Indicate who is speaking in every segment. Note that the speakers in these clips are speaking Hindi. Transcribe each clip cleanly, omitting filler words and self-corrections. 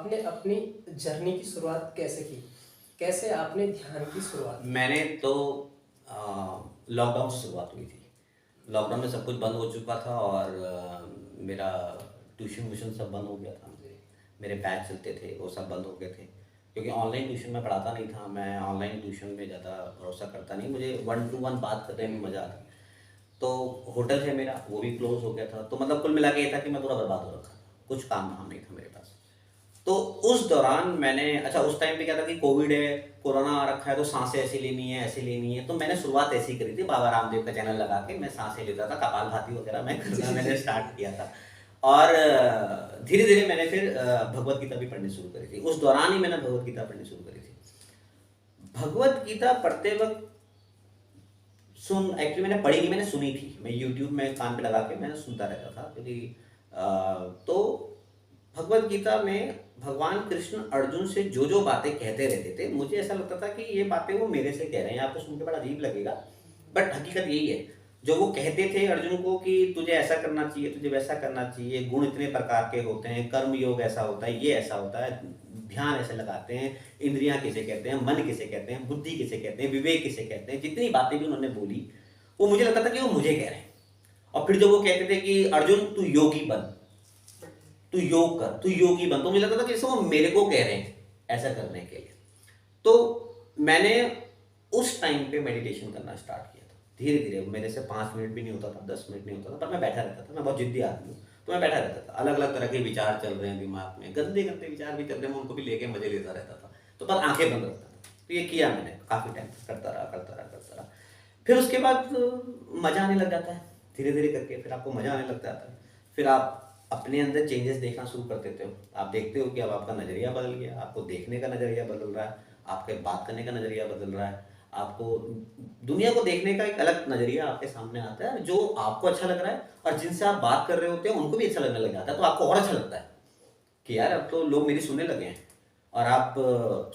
Speaker 1: आपने अपनी जर्नी की शुरुआत कैसे की? कैसे आपने ध्यान की शुरुआत की?
Speaker 2: मैंने तो लॉकडाउन से शुरुआत हुई थी। लॉकडाउन में सब कुछ बंद हो चुका था और मेरा ट्यूशन व्यूशन सब बंद हो गया था। मेरे बैच चलते थे वो सब बंद हो गए थे, क्योंकि ऑनलाइन ट्यूशन में पढ़ाता नहीं था। मैं ऑनलाइन ट्यूशन में ज़्यादा भरोसा करता नहीं, मुझे वन टू वन बात करने में मज़ा आता है। तो होटल है मेरा, वो भी क्लोज हो गया था। तो मतलब कुल मिला के ये था कि मैं पूरा बर्बाद हो रखा था, कुछ काम धाम नहीं था मेरे पास। तो उस दौरान मैंने, अच्छा उस टाइम पे क्या था कि कोविड है, कोरोना आ रखा है, तो सांसें ऐसी लेनी है ऐसी लेनी है। तो मैंने शुरुआत ऐसी करी थी, बाबा रामदेव का चैनल लगा के मैं सांसें लेता था, कपालभाति वगैरह मैं
Speaker 1: जी,
Speaker 2: करना
Speaker 1: जी,
Speaker 2: मैंने
Speaker 1: जी।
Speaker 2: स्टार्ट किया था। और धीरे धीरे मैंने फिर भगवत गीता भी पढ़नी शुरू करी थी। उस दौरान ही मैंने भगवत गीता पढ़नी शुरू करी थी। भगवत गीता पढ़ते वक्त सुन एक्चुअली मैंने पढ़ी नहीं, मैंने सुनी थी। मैं यूट्यूब में कान पे लगा के मैंने सुनता रहता था, क्योंकि तो भगवत गीता में भगवान कृष्ण अर्जुन से जो जो बातें कहते रहते थे, मुझे ऐसा लगता था कि ये बातें वो मेरे से कह रहे हैं। आपको सुन के बड़ा अजीब लगेगा, बट हकीकत यही है। जो वो कहते थे अर्जुन को कि तुझे ऐसा करना चाहिए, तुझे वैसा करना चाहिए, गुण इतने प्रकार के होते हैं, कर्म योग ऐसा होता है, ये ऐसा होता है, ध्यान ऐसे लगाते हैं, इंद्रियां किसे कहते हैं, मन किसे कहते हैं, बुद्धि किसे कहते हैं, विवेक किसे कहते हैं, जितनी बातें भी उन्होंने बोली, वो मुझे लगता था कि वो मुझे कह रहे हैं। और फिर जब वो कहते थे कि अर्जुन तू योगी बन, तू योग कर, तू योगी बन, तो मुझे लगता था कि जैसे वो मेरे को कह रहे हैं ऐसा करने के लिए। तो मैंने उस टाइम पे मेडिटेशन करना स्टार्ट किया था। धीरे धीरे मेरे से 5 मिनट भी नहीं होता था, 10 मिनट नहीं होता था, पर मैं बैठा रहता था। मैं बहुत जिद्दी आदमी हूँ, तो मैं बैठा रहता था। अलग अलग तरह के विचार चल रहे हैं दिमाग में, गंदे गंदे विचार भी चल रहे हैं, मैं उनको भी लेके मजे लेता रहता था। तो पर आंखें बंद रखता था। तो ये किया मैंने काफ़ी टाइम, करता रहा करता रहा करता रहा। फिर उसके बाद मज़ा आने लग जाता है, धीरे धीरे करके फिर आपको मज़ा आने लग जाता है। फिर आप अपने अंदर चेंजेस देखना शुरू कर देते हो। आप देखते हो कि अब आपका नज़रिया बदल गया, आपको देखने का नज़रिया बदल रहा है, आपके बात करने का नज़रिया बदल रहा है, आपको दुनिया को देखने का एक अलग नज़रिया आपके सामने आता है, जो आपको अच्छा लग रहा है। और जिनसे आप बात कर रहे होते हैं उनको भी अच्छा लगने लग जाता है, तो आपको और अच्छा लगता है कि यार अब तो लोग मेरी सुनने लगे हैं और आप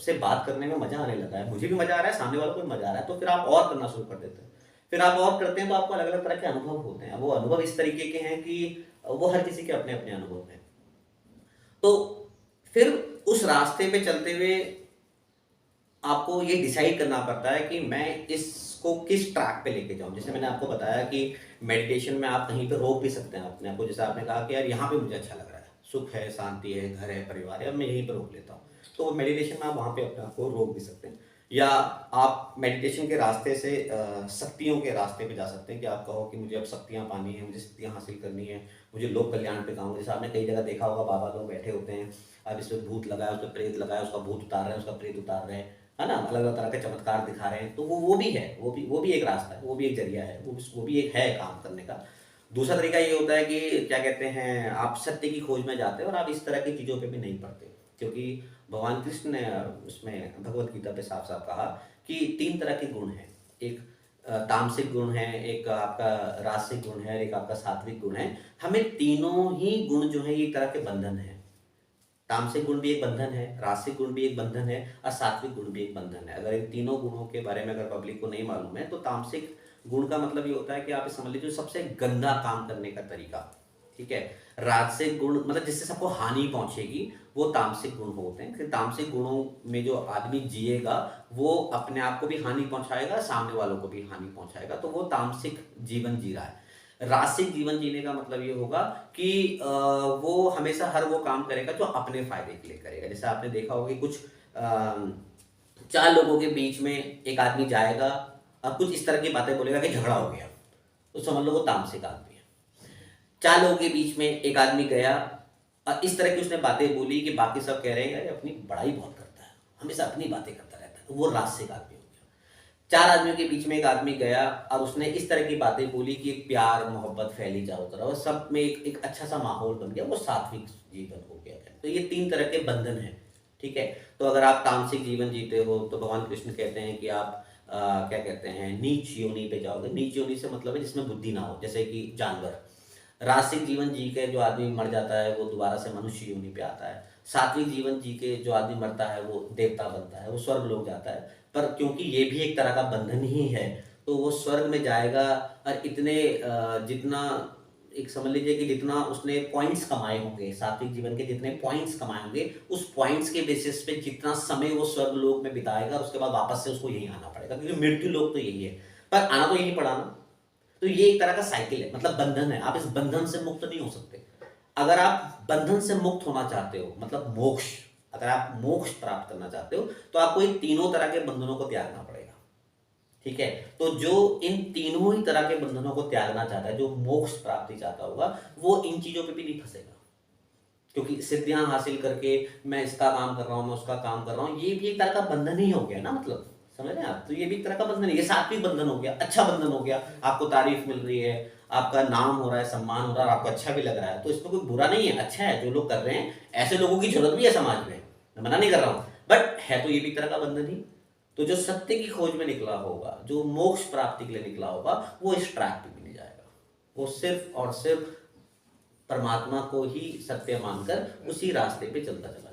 Speaker 2: से बात करने में मज़ा आने लगा है, मुझे भी मज़ा आ रहा है, सामने वालों को भी मज़ा आ रहा है। तो फिर आप और करना शुरू कर देते हैं। फिर आप और करते हैं तो आपको अलग अलग तरह के अनुभव होते हैं। वो अनुभव इस तरीके के हैं कि वो हर किसी के अपने अपने अनुभव हैं। तो फिर उस रास्ते पे चलते हुए आपको ये डिसाइड करना पड़ता है कि मैं इसको किस ट्रैक पे लेके जाऊँ। जैसे मैंने आपको बताया कि मेडिटेशन में आप कहीं पे रोक भी सकते हैं अपने आप को। जैसे आपने कहा कि यार यहाँ पे मुझे अच्छा लग रहा है, सुख है, शांति है, घर है, परिवार है, अब मैं यहीं पे रोक लेता हूँ। तो मेडिटेशन में आप वहाँ पे अपने आप को रोक भी सकते हैं। या आप मेडिटेशन के रास्ते से शक्तियों के रास्ते पे जा सकते हैं कि आप कहो कि मुझे अब शक्तियाँ पानी है, मुझे शक्तियाँ हासिल करनी है, मुझे लोक कल्याण पे काम। जैसे आपने कई जगह देखा होगा, बाबा लोग बैठे होते हैं, अब इस पे भूत लगाया, उस पे प्रेत लगाया, उसका भूत उतार रहे हैं, उसका प्रेत उतार रहे हैं, है ना? अलग अलग तरह के चमत्कार दिखा रहे हैं। तो वो भी है, वो भी एक रास्ता है, वो भी एक जरिया है, वो भी एक है काम करने का। दूसरा तरीका ये होता है कि क्या कहते हैं, आप सत्य की खोज में जाते हो और आप इस तरह की चीज़ों पे भी नहीं पढ़ते, क्योंकि भगवान कृष्ण ने उसमें भगवत गीता पे साफ साफ कहा कि 3 तरह के गुण हैं। एक तामसिक गुण है, एक आपका राजसिक गुण है, एक आपका सात्विक गुण है। हमें तीनों ही गुण जो है ये एक तरह के बंधन है। तामसिक गुण भी एक बंधन है, रासिक गुण भी एक बंधन है, और सात्विक गुण भी एक बंधन है। अगर इन तीनों गुणों के बारे में अगर पब्लिक को नहीं मालूम है, तो तामसिक गुण का मतलब ये होता है कि आप समझ लीजिए सबसे गंदा काम करने का तरीका, ठीक है। राजसिक गुण मतलब जिससे सबको हानि पहुंचेगी, वो तामसिक गुण होते हैं। फिर तामसिक गुणों में जो आदमी जिएगा, वो अपने आप को भी हानि पहुंचाएगा, सामने वालों को भी हानि पहुंचाएगा, तो वो तामसिक जीवन जी रहा है। रासिक जीवन जीने का मतलब ये होगा कि वो हमेशा हर वो काम करेगा जो अपने फायदे के लिए करेगा। जैसे आपने देखा होगा कि कुछ चार लोगों के बीच में एक आदमी जाएगा और कुछ इस तरह की बातें बोलेगा कि झगड़ा हो गया, तो समझ लो वो तामसिक आदमी है। चार लोगों के बीच में एक आदमी गया और इस तरह की उसने बातें बोली कि बाकी सब कह रहे हैं यार ये अपनी बड़ाई बहुत करता है, हमेशा अपनी बातें करता रहता है, तो वो रासिक आदमी हो गया। चार आदमियों के बीच में एक आदमी गया और उसने इस तरह की बातें बोली कि एक प्यार मोहब्बत फैली चारों तरफ और सब में एक अच्छा सा माहौल बन गया, वो सात्विक जीवन हो गया है। तो ये 3 तरह के बंधन हैं, ठीक है। तो अगर आप तामसिक जीवन जीते हो तो भगवान कृष्ण कहते हैं कि आप क्या कहते हैं, नीच योनि पे जाओगे। नीच योनि से मतलब है जिसमें बुद्धि ना हो, जैसे कि जानवर। रासिक जीवन जी के जो आदमी मर जाता है वो दोबारा से मनुष्य योनि पे आता है। सात्विक जीवन जी के जो आदमी मरता है वो देवता बनता है, वो स्वर्ग लोग जाता है। पर क्योंकि ये भी एक तरह का बंधन ही है, तो वो स्वर्ग में जाएगा और इतने जितना एक समझ लीजिए कि जितना उसने पॉइंट्स कमाए होंगे, सात्विक जीवन के जितने पॉइंट्स कमाए होंगे, उस पॉइंट्स के बेसिस पे जितना समय वो स्वर्ग लोक में बिताएगा, उसके बाद वापस से उसको यही आना पड़ेगा, क्योंकि मृत्यु लोक तो यही है, पर आना तो यही पड़ा ना। तो ये एक तरह का साइकिल है, मतलब बंधन है, आप इस बंधन से मुक्त नहीं हो सकते। अगर आप बंधन से मुक्त होना चाहते हो, मतलब मोक्ष, अगर आप मोक्ष प्राप्त करना चाहते हो, तो आपको इन तीनों तरह के बंधनों को त्यागना पड़ेगा। ठीक है, तो जो इन तीनों ही तरह के बंधनों को त्यागना चाहता है, जो मोक्ष प्राप्ति चाहता होगा, वो इन चीजों पे भी नहीं फंसेगा। क्योंकि सिद्धियां हासिल करके मैं इसका काम कर रहा हूं, मैं उसका काम कर रहा हूं, ये भी एक तरह का बंधन ही हो गया ना, मतलब समझ रहे हैं आप। तो ये भी एक तरह का बंधन है, ये सात्विक बंधन हो गया, अच्छा बंधन हो गया। आपको तारीफ मिल रही है, आपका नाम हो रहा है, सम्मान हो रहा है, आपको अच्छा भी लग रहा है, तो इसमें कोई बुरा नहीं है, अच्छा है जो लोग कर रहे हैं। ऐसे लोगों की जरूरत भी है समाज में, मैं मना नहीं कर रहा हूँ, बट है तो ये भी एक तरह का बंधन ही। तो जो सत्य की खोज में निकला होगा, जो मोक्ष प्राप्ति के लिए निकला होगा, वो इस ट्रैक पे भी नहीं जाएगा। वो सिर्फ और सिर्फ परमात्मा को ही सत्य मानकर उसी रास्ते पे चलता चला